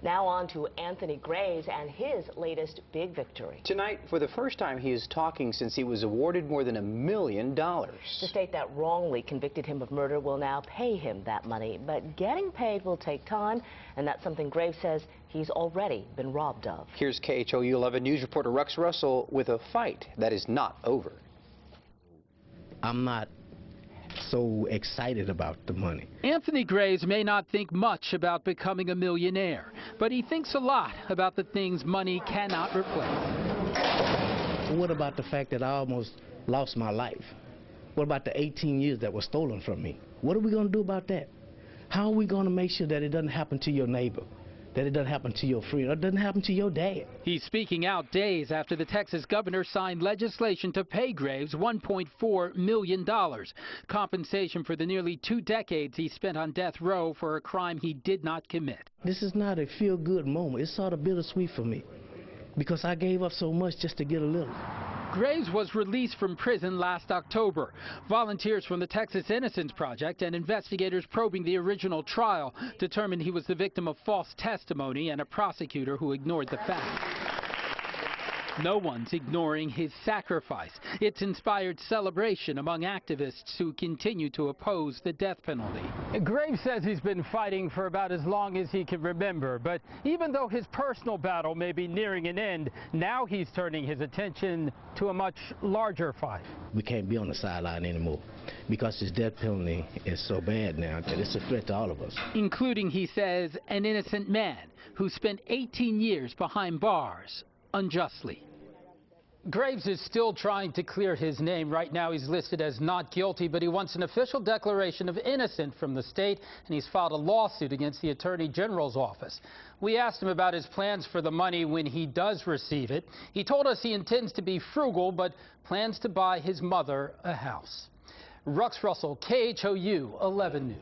Now on to Anthony Graves and his latest big victory. Tonight, for the first time, he is talking since he was awarded more than $1 million. The state that wrongly convicted him of murder will now pay him that money, but getting paid will take time, and that's something Graves says he's already been robbed of. Here's KHOU 11 News reporter Rex Russell with a fight that is not over. I'm not so excited about the money. Anthony Graves may not think much about becoming a millionaire, but he thinks a lot about the things money cannot replace. What about the fact that I almost lost my life? What about the 18 years that was stolen from me? What are we going to do about that? How are we going to make sure that it doesn't happen to your neighbor, that it doesn't happen to your friend, or it doesn't happen to your dad? He's speaking out days after the Texas governor signed legislation to pay Graves $1.4 million, compensation for the nearly 2 decades he spent on death row for a crime he did not commit. This is not a feel-good moment. It's sort of bittersweet for me because I gave up so much just to get a little. Graves was released from prison last October. Volunteers from the Texas Innocence Project and investigators probing the original trial determined he was the victim of false testimony and a prosecutor who ignored the facts. No one's ignoring his sacrifice. It's inspired celebration among activists who continue to oppose the death penalty. Graves says he's been fighting for about as long as he can remember, but even though his personal battle may be nearing an end, now he's turning his attention to a much larger fight. We can't be on the sideline anymore because this death penalty is so bad now that it's a threat to all of us. Including, he says, an innocent man who spent 18 years behind bars unjustly. Graves is still trying to clear his name. Right now he's listed as not guilty, but he wants an official declaration of innocent from the state, and he's filed a lawsuit against the Attorney General's office. We asked him about his plans for the money when he does receive it. He told us he intends to be frugal, but plans to buy his mother a house. Rex Russell, KHOU 11 News.